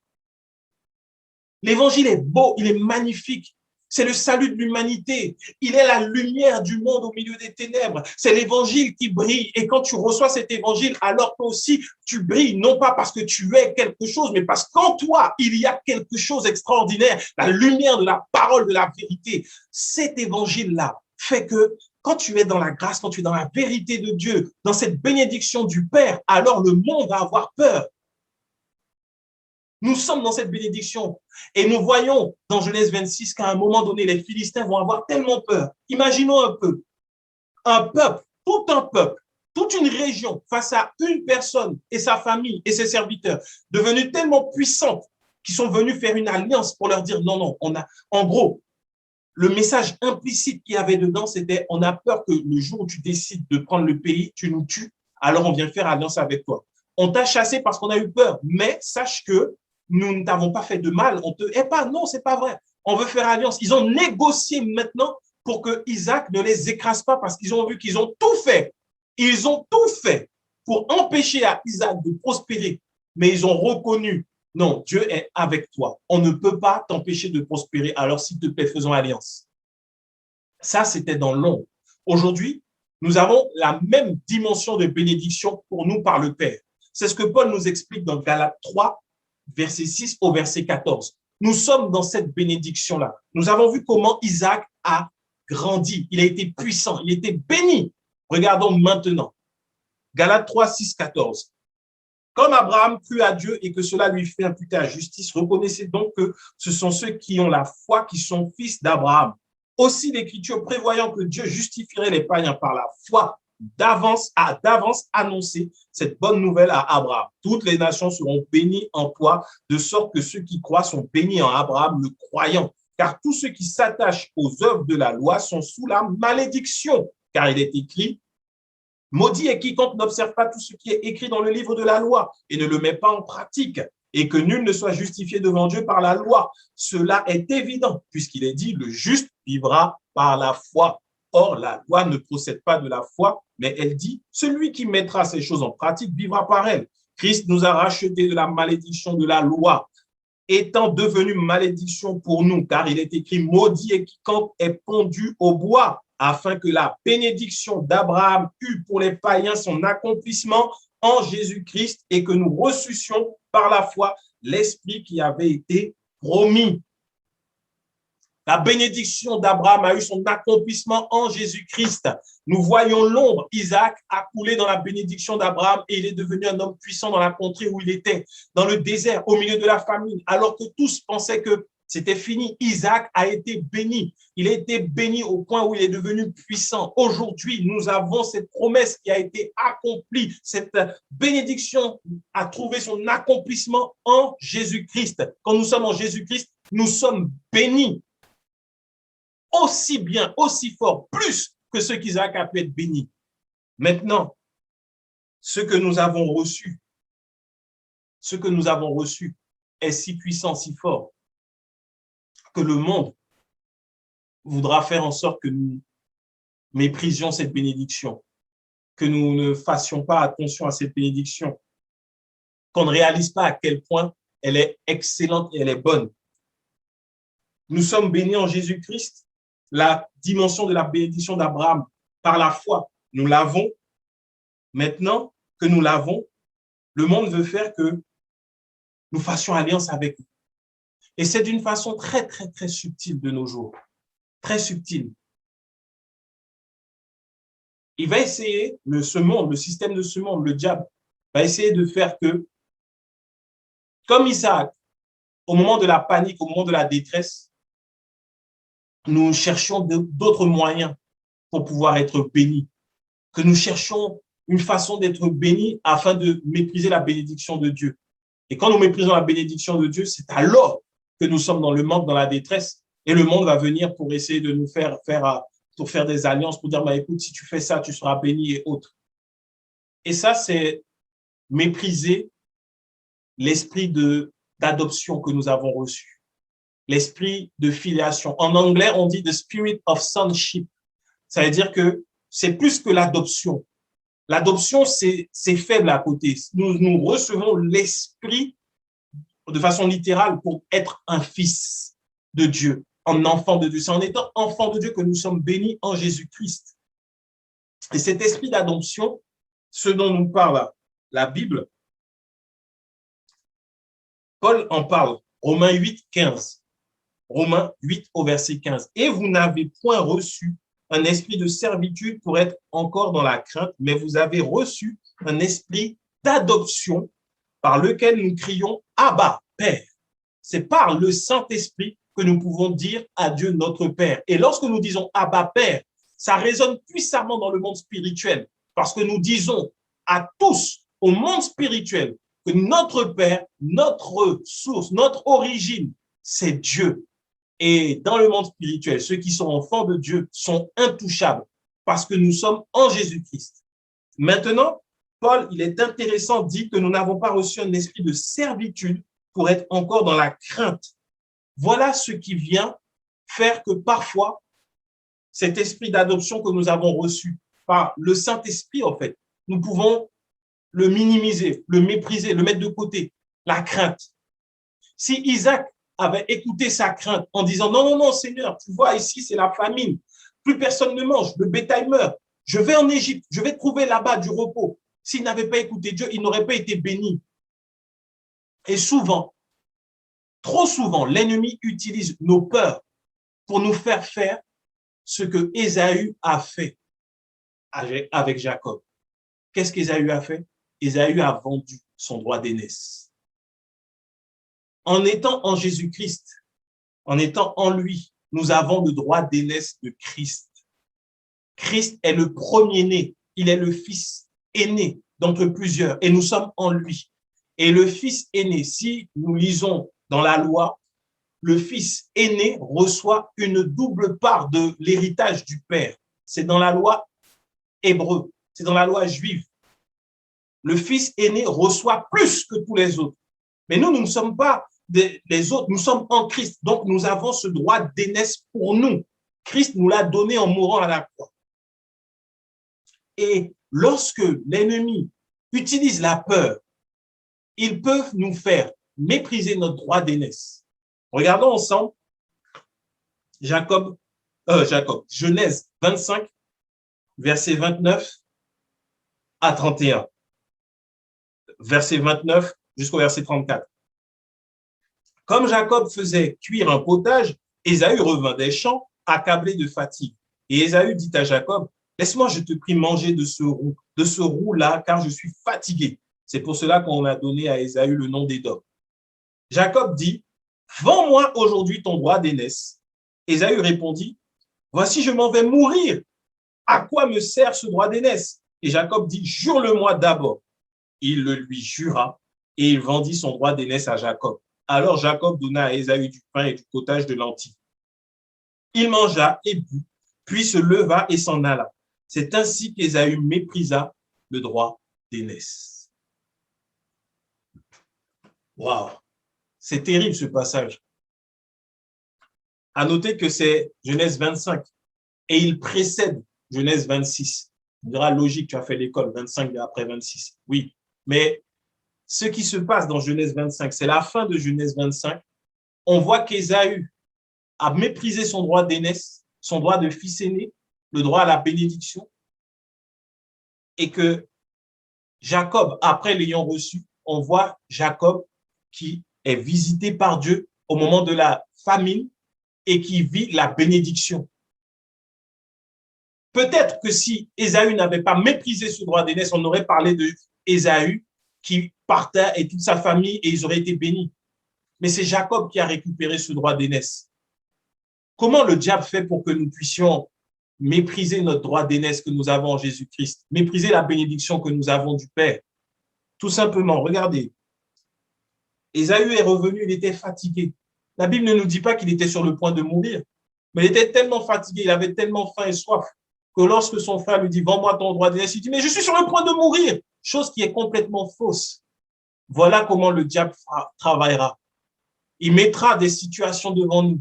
L'évangile est beau, il est magnifique. C'est le salut de l'humanité. Il est la lumière du monde au milieu des ténèbres. C'est l'évangile qui brille. Et quand tu reçois cet évangile, alors toi aussi, tu brilles, non pas parce que tu es quelque chose, mais parce qu'en toi, il y a quelque chose d'extraordinaire, la lumière de la parole de la vérité. Cet évangile-là fait que quand tu es dans la grâce, quand tu es dans la vérité de Dieu, dans cette bénédiction du Père, alors le monde va avoir peur. Nous sommes dans cette bénédiction et nous voyons dans Genèse 26 qu'à un moment donné, les Philistins vont avoir tellement peur. Imaginons un peu, un peuple, toute une région face à une personne et sa famille et ses serviteurs, devenus tellement puissantes qu'ils sont venus faire une alliance pour leur dire non, en gros, le message implicite qu'il y avait dedans, c'était on a peur que le jour où tu décides de prendre le pays, tu nous tues, alors on vient faire alliance avec toi. On t'a chassé parce qu'on a eu peur, mais sache que nous ne t'avons pas fait de mal, on te hait pas. Non, c'est pas vrai. On veut faire alliance. Ils ont négocié maintenant pour que Isaac ne les écrase pas parce qu'ils ont vu qu'ils ont tout fait. Ils ont tout fait pour empêcher à Isaac de prospérer. Mais ils ont reconnu, non, Dieu est avec toi. On ne peut pas t'empêcher de prospérer. Alors, s'il te plaît, faisons alliance. Ça, c'était dans l'ombre. Aujourd'hui, nous avons la même dimension de bénédiction pour nous par le Père. C'est ce que Paul nous explique dans Galates 3, verset 6 au verset 14. Nous sommes dans cette bénédiction-là. Nous avons vu comment Isaac a grandi. Il a été puissant. Il était béni. Regardons maintenant. Galates 3, 6, 14. Comme Abraham crut à Dieu et que cela lui fait imputer à justice, reconnaissez donc que ce sont ceux qui ont la foi qui sont fils d'Abraham. Aussi, l'Écriture, prévoyant que Dieu justifierait les païens par la foi, d'avance annoncé cette bonne nouvelle à Abraham. Toutes les nations seront bénies en toi, de sorte que ceux qui croient sont bénis en Abraham, le croyant. Car tous ceux qui s'attachent aux œuvres de la loi sont sous la malédiction. Car il est écrit, maudit est quiconque n'observe pas tout ce qui est écrit dans le livre de la loi et ne le met pas en pratique. et que nul ne soit justifié devant Dieu par la loi. Cela est évident, puisqu'il est dit, le juste vivra par la foi. Or, la loi ne procède pas de la foi, mais elle dit, celui qui mettra ces choses en pratique vivra par elles. Christ nous a rachetés de la malédiction de la loi, étant devenu malédiction pour nous, car il est écrit, maudit et quiconque est pendu au bois, afin que la bénédiction d'Abraham eût pour les païens son accomplissement en Jésus-Christ et que nous reçussions par la foi l'Esprit qui avait été promis. La bénédiction d'Abraham a eu son accomplissement en Jésus-Christ. Nous voyons l'ombre. Isaac a coulé dans la bénédiction d'Abraham et il est devenu un homme puissant dans la contrée où il était, dans le désert, au milieu de la famine, alors que tous pensaient que c'était fini. Isaac a été béni. Il a été béni au point où il est devenu puissant. Aujourd'hui, nous avons cette promesse qui a été accomplie. Cette bénédiction a trouvé son accomplissement en Jésus-Christ. Quand nous sommes en Jésus-Christ, nous sommes bénis. Aussi bien, aussi fort, plus que ce qu'Isaac a pu être béni. Maintenant, ce que nous avons reçu est si puissant, si fort, que le monde voudra faire en sorte que nous méprisions cette bénédiction, que nous ne fassions pas attention à cette bénédiction, qu'on ne réalise pas à quel point elle est excellente et elle est bonne. Nous sommes bénis en Jésus-Christ. La dimension de la bénédiction d'Abraham par la foi, nous l'avons. Maintenant que nous l'avons, le monde veut faire que nous fassions alliance avec lui. Et c'est d'une façon très, très, très subtile de nos jours. Très subtile. Il va essayer, ce monde, le système de ce monde, le diable, va essayer de faire que, comme Isaac, au moment de la panique, au moment de la détresse, nous cherchions d'autres moyens pour pouvoir être bénis, que nous cherchions une façon d'être bénis afin de mépriser la bénédiction de Dieu. Et quand nous méprisons la bénédiction de Dieu, c'est alors que nous sommes dans le manque, dans la détresse, et le monde va venir pour essayer de nous faire des alliances, pour dire, bah, écoute, si tu fais ça, tu seras béni et autres. Et ça, c'est mépriser l'esprit d'adoption que nous avons reçu. L'esprit de filiation. En anglais, on dit the spirit of sonship. Ça veut dire que c'est plus que l'adoption. L'adoption, c'est faible à côté. Nous recevons l'esprit de façon littérale pour être un fils de Dieu, un enfant de Dieu. C'est en étant enfant de Dieu que nous sommes bénis en Jésus-Christ. Et cet esprit d'adoption, ce dont nous parle la Bible, Paul en parle, Romains 8, 15. Romains 8 au verset 15. Et vous n'avez point reçu un esprit de servitude pour être encore dans la crainte, mais vous avez reçu un esprit d'adoption par lequel nous crions Abba, Père. C'est par le Saint-Esprit que nous pouvons dire à Dieu notre Père. Et lorsque nous disons Abba, Père, ça résonne puissamment dans le monde spirituel parce que nous disons à tous, au monde spirituel, que notre Père, notre source, notre origine, c'est Dieu. Et dans le monde spirituel, ceux qui sont enfants de Dieu sont intouchables parce que nous sommes en Jésus-Christ. Maintenant, Paul, il est intéressant, dit que nous n'avons pas reçu un esprit de servitude pour être encore dans la crainte. Voilà ce qui vient faire que parfois, cet esprit d'adoption que nous avons reçu par le Saint-Esprit, en fait, nous pouvons le minimiser, le mépriser, le mettre de côté, la crainte. Si Isaac avait écouté sa crainte en disant non, non, non, Seigneur, tu vois, ici, c'est la famine. Plus personne ne mange, le bétail meurt. Je vais en Égypte, je vais trouver là-bas du repos. S'il n'avait pas écouté Dieu, il n'aurait pas été béni. Et souvent, trop souvent, l'ennemi utilise nos peurs pour nous faire faire ce que Ésaü a fait avec Jacob. Qu'est-ce qu'Ésaü a fait? Ésaü a vendu son droit d'aînesse. En étant en Jésus-Christ, en étant en lui, nous avons le droit d'aînesse de Christ. Christ est le premier-né, il est le fils aîné d'entre plusieurs et nous sommes en lui. Et le fils aîné, si nous lisons dans la loi, le fils aîné reçoit une double part de l'héritage du père. C'est dans la loi hébreu, c'est dans la loi juive. Le fils aîné reçoit plus que tous les autres. Mais nous ne sommes pas les autres, nous sommes en Christ. Donc, nous avons ce droit d'aînesse pour nous. Christ nous l'a donné en mourant à la croix. Et lorsque l'ennemi utilise la peur, ils peuvent nous faire mépriser notre droit d'aînesse. Regardons ensemble Genèse 25, verset 29 à 31. Verset 29 jusqu'au verset 34. Comme Jacob faisait cuire un potage, Ésaü revint des champs, accablé de fatigue. Et Ésaü dit à Jacob, laisse-moi, je te prie, manger de ce roux-là, car je suis fatigué. C'est pour cela qu'on a donné à Ésaü le nom d'Édom. Jacob dit, vends-moi aujourd'hui ton droit d'aînesse. Ésaü répondit, voici, je m'en vais mourir. À quoi me sert ce droit d'aînesse? Et Jacob dit, jure-le-moi d'abord. Il le lui jura et il vendit son droit d'aînesse à Jacob. Alors Jacob donna à Ésaü du pain et du potage de lentilles. Il mangea et but, puis se leva et s'en alla. C'est ainsi qu'Ésaü méprisa le droit d'aînesse. Waouh, c'est terrible ce passage. À noter que c'est Genèse 25 et il précède Genèse 26. On dira logique, tu as fait l'école, 25 après 26. Oui, mais ce qui se passe dans Genèse 25, c'est la fin de Genèse 25. On voit qu'Ésaü a méprisé son droit d'aînesse, son droit de fils aîné, le droit à la bénédiction, et que Jacob, après l'ayant reçu, on voit Jacob qui est visité par Dieu au moment de la famine et qui vit la bénédiction. Peut-être que si Ésaü n'avait pas méprisé ce droit d'aînesse, on aurait parlé de Ésaü qui partait et toute sa famille et ils auraient été bénis. Mais c'est Jacob qui a récupéré ce droit d'aînesse. Comment le diable fait pour que nous puissions mépriser notre droit d'aînesse que nous avons en Jésus-Christ, mépriser la bénédiction que nous avons du Père? Tout simplement, regardez, Ésaü est revenu, il était fatigué. La Bible ne nous dit pas qu'il était sur le point de mourir, mais il était tellement fatigué, il avait tellement faim et soif que lorsque son frère lui dit « Vends-moi ton droit d'aînesse », il dit « Mais je suis sur le point de mourir », chose qui est complètement fausse. Voilà comment le diable travaillera. Il mettra des situations devant nous.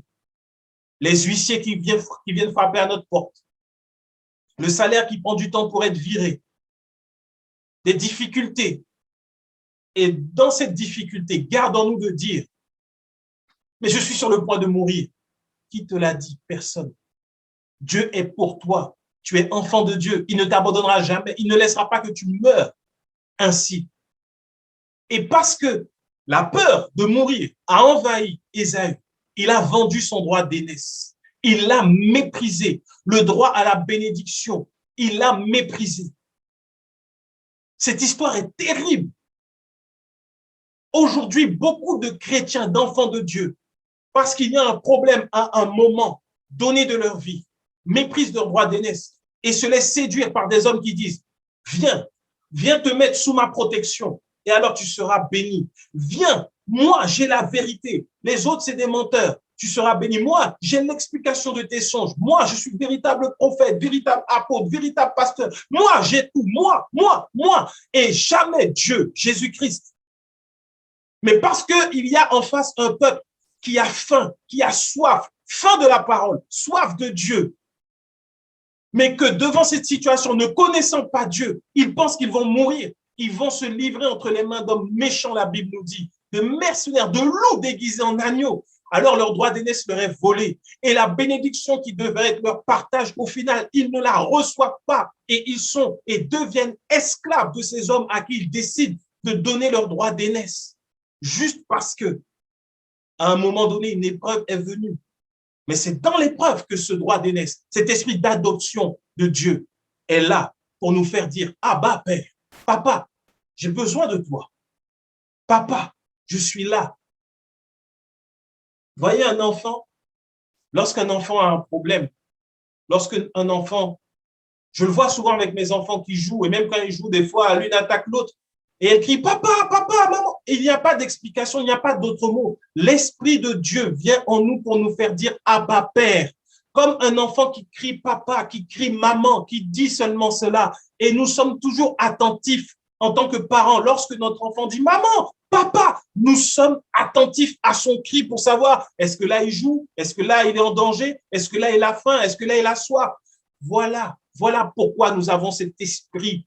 Les huissiers qui viennent frapper à notre porte. Le salaire qui prend du temps pour être viré. Des difficultés. Et dans cette difficulté, gardons-nous de dire « Mais je suis sur le point de mourir ». Qui te l'a dit? Personne. Dieu est pour toi. Tu es enfant de Dieu. Il ne t'abandonnera jamais. Il ne laissera pas que tu meurs ainsi. Et parce que la peur de mourir a envahi Ésaü, il a vendu son droit d'aînesse. Il l'a méprisé. Le droit à la bénédiction, il l'a méprisé. Cette histoire est terrible. Aujourd'hui, beaucoup de chrétiens, d'enfants de Dieu, parce qu'il y a un problème à un moment donné de leur vie, méprisent leur droit d'aînesse et se laissent séduire par des hommes qui disent « Viens te mettre sous ma protection et alors tu seras béni. Viens, moi j'ai la vérité. Les autres, c'est des menteurs. Tu seras béni. Moi, j'ai l'explication de tes songes. Moi, je suis véritable prophète, véritable apôtre, véritable pasteur. Moi, j'ai tout. Moi. Et jamais Dieu, Jésus-Christ. Mais parce qu'il y a en face un peuple qui a faim, qui a soif, faim de la parole, soif de Dieu, mais que devant cette situation, ne connaissant pas Dieu, ils pensent qu'ils vont mourir. Ils vont se livrer entre les mains d'hommes méchants, la Bible nous dit, de mercenaires, de loups déguisés en agneaux. Alors leur droit d'aînesse leur est volé. Et la bénédiction qui devait être leur partage, au final, ils ne la reçoivent pas. Et ils sont et deviennent esclaves de ces hommes à qui ils décident de donner leur droit d'aînesse. Juste parce que, à un moment donné, une épreuve est venue. Mais c'est dans l'épreuve que ce droit d'aînesse, cet esprit d'adoption de Dieu est là pour nous faire dire « Abba, Père, papa, j'ai besoin de toi. Papa, je suis là. » Voyez un enfant, lorsqu'un enfant a un problème, lorsqu'un enfant, je le vois souvent avec mes enfants qui jouent, et même quand ils jouent, des fois, l'une attaque l'autre, et elle crie « Papa, papa, maman ». Et il n'y a pas d'explication, il n'y a pas d'autre mot. L'Esprit de Dieu vient en nous pour nous faire dire « Abba, Père ». Comme un enfant qui crie « Papa », qui crie « Maman », qui dit seulement cela. Et nous sommes toujours attentifs en tant que parents, lorsque notre enfant dit « Maman, papa », nous sommes attentifs à son cri pour savoir est-ce que là il joue, est-ce que là il est en danger, est-ce que là il a faim, est-ce que là il a soif. Voilà pourquoi nous avons cet esprit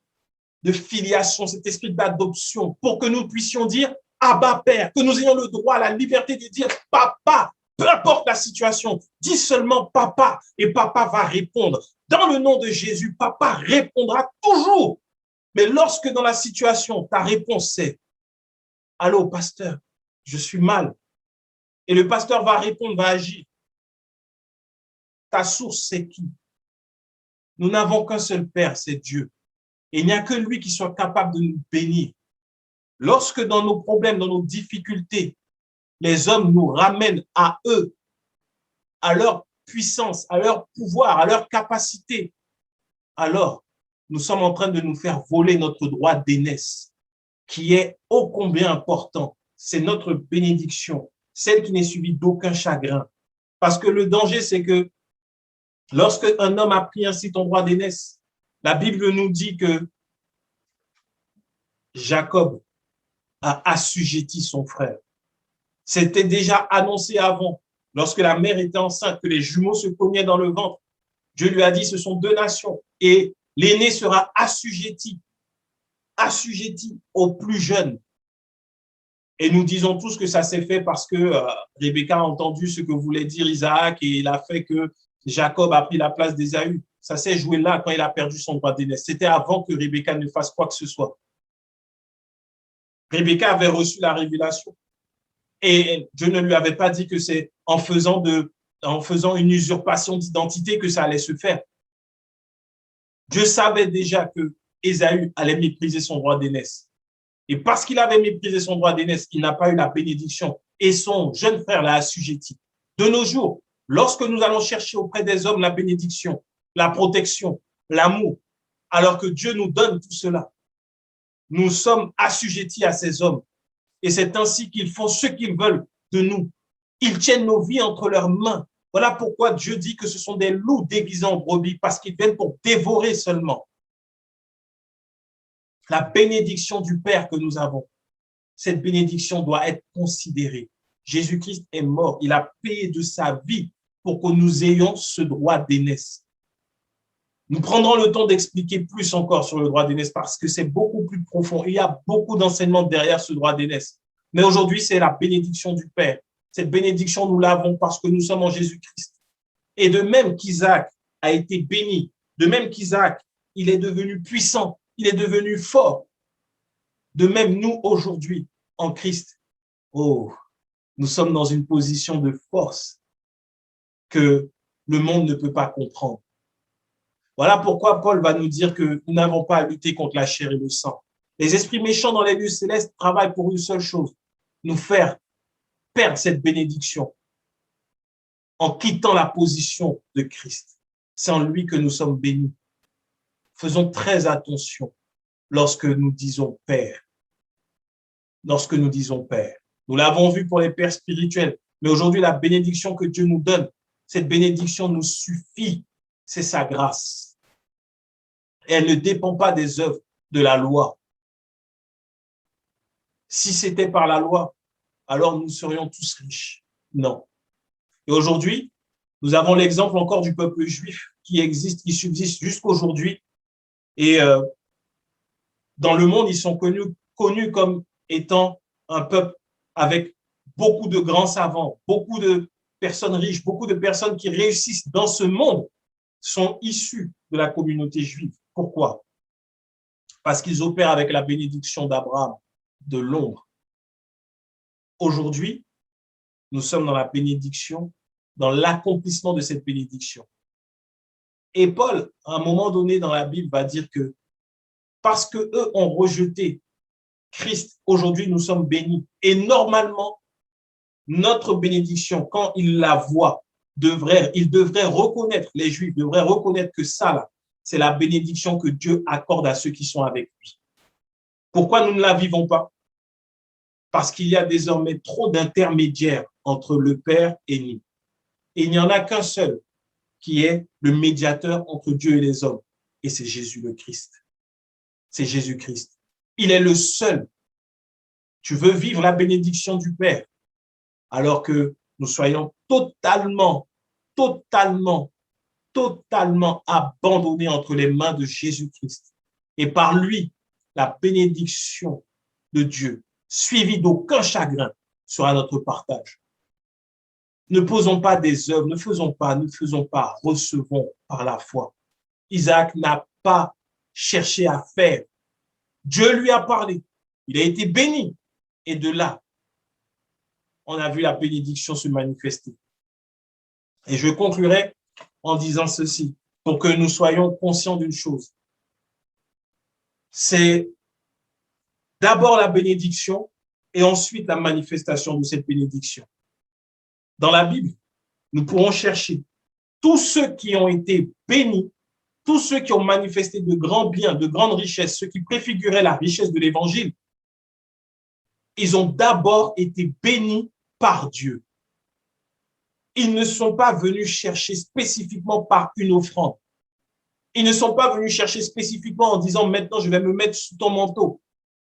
de filiation, cet esprit d'adoption, pour que nous puissions dire « Abba Père », que nous ayons le droit, la liberté de dire « Papa », peu importe la situation, dis seulement « Papa » et papa va répondre. Dans le nom de Jésus, papa répondra toujours. Mais lorsque dans la situation, ta réponse c'est « Allô, pasteur, je suis mal », et le pasteur va répondre, va agir. Ta source, c'est qui? Nous n'avons qu'un seul Père, c'est Dieu. Et il n'y a que lui qui soit capable de nous bénir. Lorsque dans nos problèmes, dans nos difficultés, les hommes nous ramènent à eux, à leur puissance, à leur pouvoir, à leur capacité, alors nous sommes en train de nous faire voler notre droit d'aînesse, qui est ô combien important. C'est notre bénédiction, celle qui n'est suivie d'aucun chagrin. Parce que le danger, c'est que lorsque un homme a pris ainsi ton droit d'aînesse, la Bible nous dit que Jacob a assujetti son frère. C'était déjà annoncé avant, lorsque la mère était enceinte, que les jumeaux se cognaient dans le ventre. Dieu lui a dit, ce sont deux nations, et l'aîné sera assujetti au plus jeune. Et nous disons tous que ça s'est fait parce que Rebecca a entendu ce que voulait dire Isaac et il a fait que Jacob a pris la place d'Ésaü. Ça s'est joué là quand il a perdu son droit d'aînesse. C'était avant que Rebecca ne fasse quoi que ce soit. Rebecca avait reçu la révélation. Et Dieu ne lui avait pas dit que c'est en faisant une usurpation d'identité que ça allait se faire. Dieu savait déjà que Ésaü allait mépriser son droit d'aînesse. Et parce qu'il avait méprisé son droit d'aînesse, il n'a pas eu la bénédiction. Et son jeune frère l'a assujetti. De nos jours, lorsque nous allons chercher auprès des hommes la bénédiction, la protection, l'amour, alors que Dieu nous donne tout cela, nous sommes assujettis à ces hommes. Et c'est ainsi qu'ils font ce qu'ils veulent de nous. Ils tiennent nos vies entre leurs mains. Voilà pourquoi Dieu dit que ce sont des loups déguisés en brebis, parce qu'ils viennent pour dévorer seulement. La bénédiction du Père que nous avons, cette bénédiction doit être considérée. Jésus-Christ est mort. Il a payé de sa vie pour que nous ayons ce droit d'aînesse. Nous prendrons le temps d'expliquer plus encore sur le droit d'aînesse parce que c'est beaucoup plus profond. Il y a beaucoup d'enseignements derrière ce droit d'aînesse. Mais aujourd'hui, c'est la bénédiction du Père. Cette bénédiction, nous l'avons parce que nous sommes en Jésus-Christ. Et de même qu'Isaac a été béni, de même qu'Isaac, il est devenu puissant, il est devenu fort. De même, nous, aujourd'hui, en Christ, nous sommes dans une position de force que le monde ne peut pas comprendre. Voilà pourquoi Paul va nous dire que nous n'avons pas à lutter contre la chair et le sang. Les esprits méchants dans les lieux célestes travaillent pour une seule chose, nous faire perdre cette bénédiction en quittant la position de Christ. C'est en lui que nous sommes bénis. Faisons très attention lorsque nous disons Père. Lorsque nous disons Père. Nous l'avons vu pour les pères spirituels, mais aujourd'hui, la bénédiction que Dieu nous donne, cette bénédiction nous suffit. C'est sa grâce. Elle ne dépend pas des œuvres de la loi. Si c'était par la loi, alors nous serions tous riches. Non. Et aujourd'hui, nous avons l'exemple encore du peuple juif qui existe, qui subsiste jusqu'aujourd'hui. Et dans le monde, ils sont connus comme étant un peuple avec beaucoup de grands savants, beaucoup de personnes riches, beaucoup de personnes qui réussissent dans ce monde sont issus de la communauté juive. Pourquoi? Parce qu'ils opèrent avec la bénédiction d'Abraham de l'ombre. Aujourd'hui, nous sommes dans la bénédiction, dans l'accomplissement de cette bénédiction. Et Paul, à un moment donné dans la Bible, va dire que parce qu'eux ont rejeté Christ, aujourd'hui nous sommes bénis. Et normalement, notre bénédiction, quand ils la voient, ils devraient reconnaître, les Juifs devraient reconnaître que ça, là, c'est la bénédiction que Dieu accorde à ceux qui sont avec lui. Pourquoi nous ne la vivons pas? Parce qu'il y a désormais trop d'intermédiaires entre le Père et nous. Et il n'y en a qu'un seul qui est le médiateur entre Dieu et les hommes. Et c'est Jésus le Christ. C'est Jésus-Christ. Il est le seul. Tu veux vivre la bénédiction du Père, alors que nous soyons totalement, totalement, totalement abandonnés entre les mains de Jésus-Christ. Et par lui, la bénédiction de Dieu, suivie d'aucun chagrin, sera notre partage. Ne posons pas des œuvres, ne faisons pas, recevons par la foi. Isaac n'a pas cherché à faire. Dieu lui a parlé. Il a été béni. Et de là, on a vu la bénédiction se manifester. Et je conclurai en disant ceci, pour que nous soyons conscients d'une chose. C'est d'abord la bénédiction et ensuite la manifestation de cette bénédiction. Dans la Bible, nous pourrons chercher tous ceux qui ont été bénis, tous ceux qui ont manifesté de grands biens, de grandes richesses, ceux qui préfiguraient la richesse de l'Évangile, ils ont d'abord été bénis par Dieu. Ils ne sont pas venus chercher spécifiquement par une offrande. Ils ne sont pas venus chercher spécifiquement en disant « maintenant, je vais me mettre sous ton manteau ».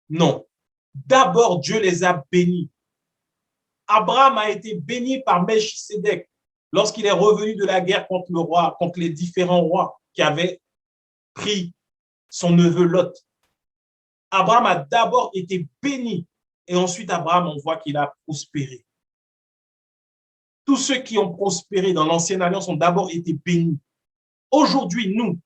Non. D'abord, Dieu les a bénis. Abraham a été béni par Melchisédek lorsqu'il est revenu de la guerre contre le roi, contre les différents rois qui avaient pris son neveu Lot. Abraham a d'abord été béni et ensuite Abraham, on voit qu'il a prospéré. Tous ceux qui ont prospéré dans l'ancienne alliance ont d'abord été bénis. Aujourd'hui, nous,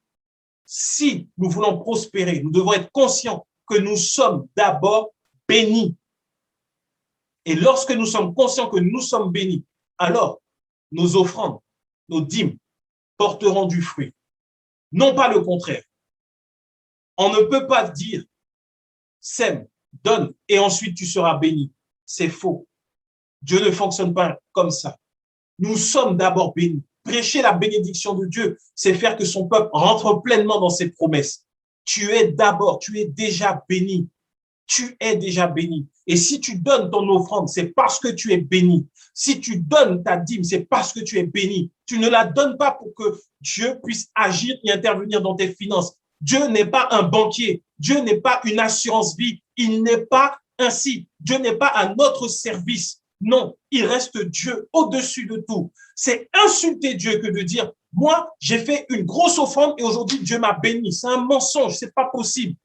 si nous voulons prospérer, nous devons être conscients que nous sommes d'abord bénis. Et lorsque nous sommes conscients que nous sommes bénis, alors nos offrandes, nos dîmes porteront du fruit. Non pas le contraire. On ne peut pas dire sème, donne et ensuite tu seras béni. C'est faux. Dieu ne fonctionne pas comme ça. Nous sommes d'abord bénis. Prêcher la bénédiction de Dieu, c'est faire que son peuple rentre pleinement dans ses promesses. Tu es déjà béni. Tu es déjà béni. Et si tu donnes ton offrande, c'est parce que tu es béni. Si tu donnes ta dîme, c'est parce que tu es béni. Tu ne la donnes pas pour que Dieu puisse agir et intervenir dans tes finances. Dieu n'est pas un banquier. Dieu n'est pas une assurance vie. Il n'est pas ainsi. Dieu n'est pas à notre service. Non, il reste Dieu au-dessus de tout. C'est insulter Dieu que de dire, moi, j'ai fait une grosse offrande et aujourd'hui, Dieu m'a béni. C'est un mensonge, c'est pas possible.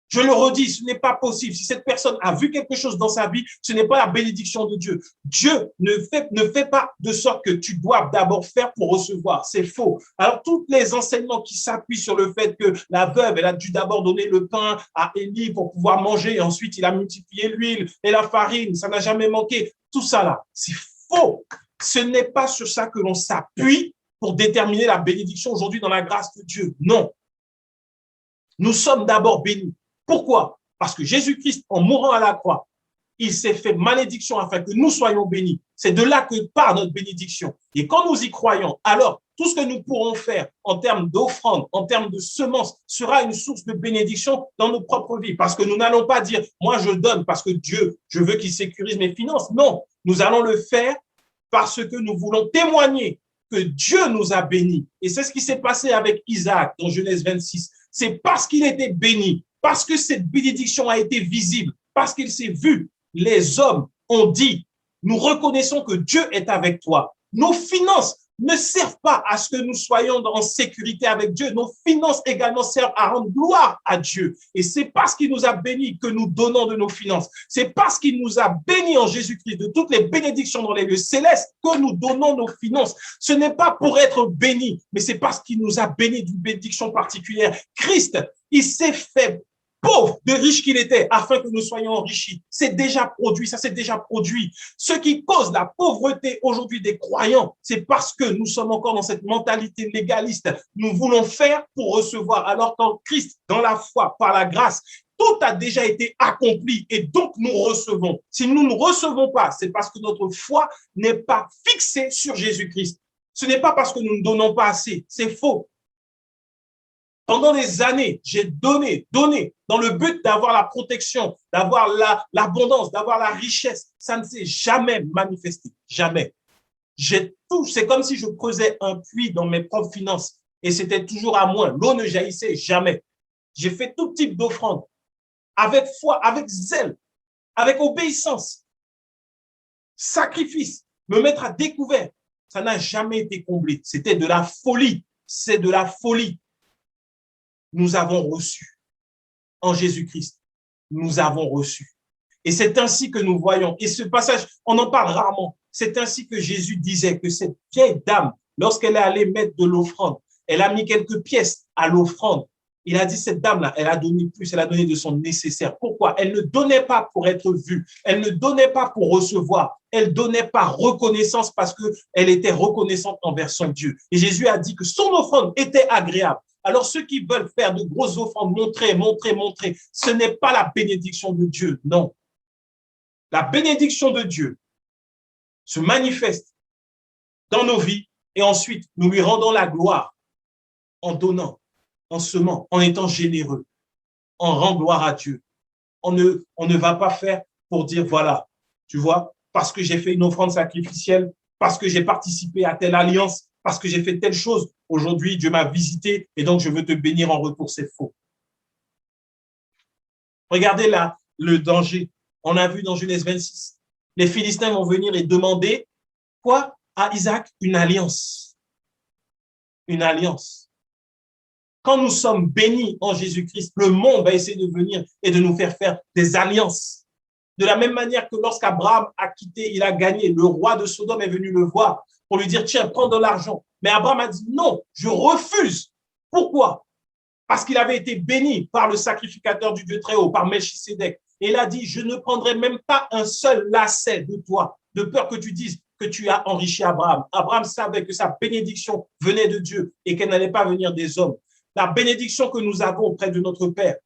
Je le redis, ce n'est pas possible. Si cette personne a vu quelque chose dans sa vie, ce n'est pas la bénédiction de Dieu. Dieu ne fait pas de sorte que tu dois d'abord faire pour recevoir. C'est faux. Alors, tous les enseignements qui s'appuient sur le fait que la veuve, elle a dû d'abord donner le pain à Élie pour pouvoir manger, et ensuite il a multiplié l'huile et la farine, ça n'a jamais manqué. Tout ça là, c'est faux. Ce n'est pas sur ça que l'on s'appuie pour déterminer la bénédiction aujourd'hui dans la grâce de Dieu. Non. Nous sommes d'abord bénis. Pourquoi? Parce que Jésus-Christ, en mourant à la croix, il s'est fait malédiction afin que nous soyons bénis. C'est de là que part notre bénédiction. Et quand nous y croyons, alors tout ce que nous pourrons faire en termes d'offrande, en termes de semences, sera une source de bénédiction dans nos propres vies. Parce que nous n'allons pas dire, moi je donne parce que Dieu, je veux qu'il sécurise mes finances. Non, nous allons le faire parce que nous voulons témoigner que Dieu nous a bénis. Et c'est ce qui s'est passé avec Isaac dans Genèse 26. C'est parce qu'il était béni, parce que cette bénédiction a été visible, parce qu'il s'est vu, les hommes ont dit, nous reconnaissons que Dieu est avec toi. Nos finances ne servent pas à ce que nous soyons en sécurité avec Dieu. Nos finances également servent à rendre gloire à Dieu. Et c'est parce qu'il nous a bénis que nous donnons de nos finances. C'est parce qu'il nous a bénis en Jésus-Christ de toutes les bénédictions dans les lieux célestes que nous donnons nos finances. Ce n'est pas pour être bénis, mais c'est parce qu'il nous a bénis d'une bénédiction particulière. Christ, il s'est fait pauvre de riche qu'il était, afin que nous soyons enrichis. C'est déjà produit, ça s'est déjà produit. Ce qui cause la pauvreté aujourd'hui des croyants, c'est parce que nous sommes encore dans cette mentalité légaliste. Nous voulons faire pour recevoir, alors qu'en Christ, dans la foi, par la grâce, tout a déjà été accompli et donc nous recevons. Si nous ne recevons pas, c'est parce que notre foi n'est pas fixée sur Jésus-Christ. Ce n'est pas parce que nous ne donnons pas assez, c'est faux. Pendant des années, j'ai donné, dans le but d'avoir la protection, d'avoir l'abondance, d'avoir la richesse. Ça ne s'est jamais manifesté, jamais. C'est comme si je creusais un puits dans mes propres finances et c'était toujours à moins. L'eau ne jaillissait jamais. J'ai fait tout type d'offrandes. avec foi, avec zèle, avec obéissance, sacrifice, me mettre à découvert. Ça n'a jamais été comblé. C'était de la folie. C'est de la folie. Nous avons reçu en Jésus-Christ. Nous avons reçu. Et c'est ainsi que nous voyons. Et ce passage, on en parle rarement. C'est ainsi que Jésus disait que cette vieille dame, lorsqu'elle est allée mettre de l'offrande, elle a mis quelques pièces à l'offrande. Il a dit, cette dame-là, elle a donné plus, elle a donné de son nécessaire. Pourquoi? Elle ne donnait pas pour être vue, elle ne donnait pas pour recevoir, elle donnait par reconnaissance parce qu'elle était reconnaissante envers son Dieu. Et Jésus a dit que son offrande était agréable. Alors ceux qui veulent faire de grosses offrandes, montrer, ce n'est pas la bénédiction de Dieu, non. La bénédiction de Dieu se manifeste dans nos vies et ensuite nous lui rendons la gloire en donnant, en semant, en étant généreux, en rendant gloire à Dieu. On ne va pas faire pour dire, voilà, tu vois, parce que j'ai fait une offrande sacrificielle, parce que j'ai participé à telle alliance, parce que j'ai fait telle chose. Aujourd'hui, Dieu m'a visité et donc je veux te bénir en retour. C'est faux. Regardez là le danger. On a vu dans Genèse 26. Les Philistins vont venir et demander quoi à Isaac? Une alliance. Une alliance. Quand nous sommes bénis en Jésus-Christ, le monde va essayer de venir et de nous faire des alliances. De la même manière que lorsqu'Abraham a quitté, il a gagné, le roi de Sodome est venu le voir pour lui dire, tiens, prends de l'argent. Mais Abraham a dit, non, je refuse. Pourquoi? Parce qu'il avait été béni par le sacrificateur du Dieu très haut, par Melchisédek. Et il a dit, je ne prendrai même pas un seul lacet de toi, de peur que tu dises que tu as enrichi Abraham. Abraham savait que sa bénédiction venait de Dieu et qu'elle n'allait pas venir des hommes. La bénédiction que nous avons auprès de notre Père,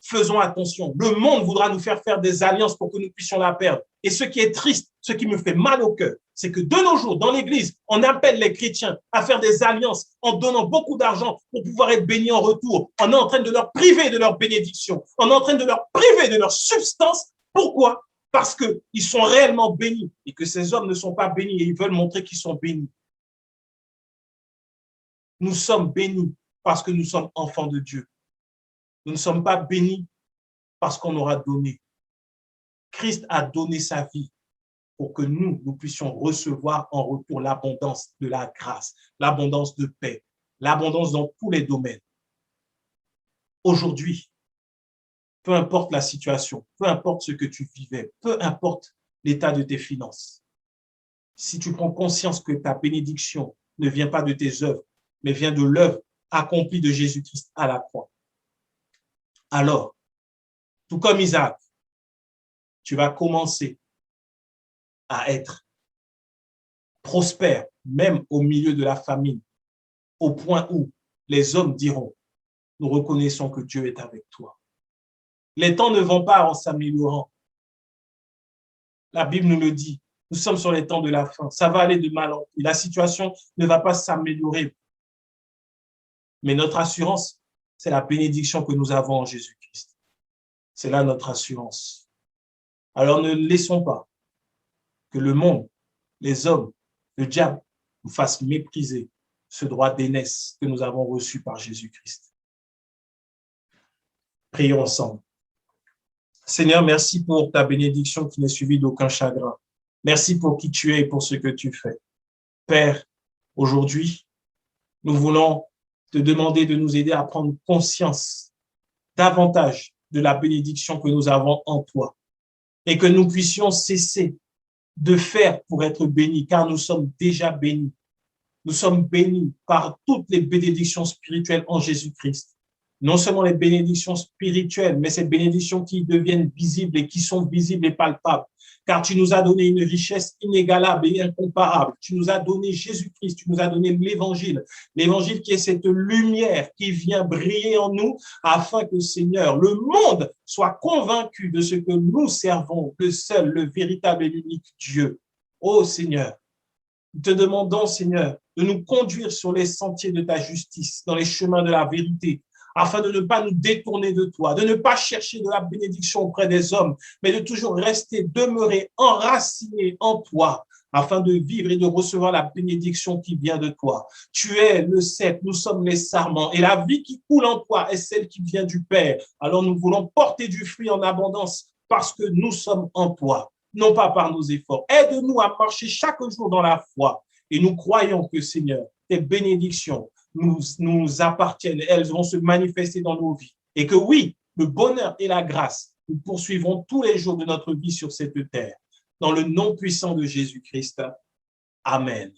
faisons attention. Le monde voudra nous faire des alliances pour que nous puissions la perdre. Et ce qui est triste, ce qui me fait mal au cœur, c'est que de nos jours, dans l'Église, on appelle les chrétiens à faire des alliances en donnant beaucoup d'argent pour pouvoir être bénis en retour. On est en train de leur priver de leur bénédiction. On est en train de leur priver de leur substance. Pourquoi? Parce qu'ils sont réellement bénis et que ces hommes ne sont pas bénis et ils veulent montrer qu'ils sont bénis. Nous sommes bénis parce que nous sommes enfants de Dieu. Nous ne sommes pas bénis parce qu'on aura donné. Christ a donné sa vie pour que nous puissions recevoir en retour l'abondance de la grâce, l'abondance de paix, l'abondance dans tous les domaines. Aujourd'hui, peu importe la situation, peu importe ce que tu vivais, peu importe l'état de tes finances, si tu prends conscience que ta bénédiction ne vient pas de tes œuvres, mais vient de l'œuvre accomplie de Jésus-Christ à la croix, alors, tout comme Isaac, tu vas commencer à être prospère, même au milieu de la famine, au point où les hommes diront, nous reconnaissons que Dieu est avec toi. Les temps ne vont pas en s'améliorant. La Bible nous le dit, nous sommes sur les temps de la fin. Ça va aller de mal en pis. La situation ne va pas s'améliorer. Mais notre assurance, c'est la bénédiction que nous avons en Jésus-Christ. C'est là notre assurance. Alors ne laissons pas que le monde, les hommes, le diable nous fassent mépriser ce droit d'aînesse que nous avons reçu par Jésus-Christ. Prions ensemble. Seigneur, merci pour ta bénédiction qui n'est suivie d'aucun chagrin. Merci pour qui tu es et pour ce que tu fais. Père, aujourd'hui, nous voulons te demander de nous aider à prendre conscience davantage de la bénédiction que nous avons en toi et que nous puissions cesser de faire pour être bénis, car nous sommes déjà bénis. Nous sommes bénis par toutes les bénédictions spirituelles en Jésus-Christ. Non seulement les bénédictions spirituelles, mais ces bénédictions qui deviennent visibles et qui sont visibles et palpables. Car tu nous as donné une richesse inégalable et incomparable. Tu nous as donné Jésus-Christ, tu nous as donné l'évangile qui est cette lumière qui vient briller en nous afin que, Seigneur, le monde soit convaincu de ce que nous servons, le seul, le véritable et l'unique Dieu. Ô Seigneur, nous te demandons, Seigneur, de nous conduire sur les sentiers de ta justice, dans les chemins de la vérité, afin de ne pas nous détourner de toi, de ne pas chercher de la bénédiction auprès des hommes, mais de toujours rester, demeurer enraciné en toi, afin de vivre et de recevoir la bénédiction qui vient de toi. Tu es le cep, nous sommes les sarments, et la vie qui coule en toi est celle qui vient du Père. Alors nous voulons porter du fruit en abondance parce que nous sommes en toi, non pas par nos efforts. Aide-nous à marcher chaque jour dans la foi, et nous croyons que, Seigneur, tes bénédictions nous appartiennent, elles vont se manifester dans nos vies. Et que oui, le bonheur et la grâce, nous poursuivrons tous les jours de notre vie sur cette terre. Dans le nom puissant de Jésus-Christ. Amen.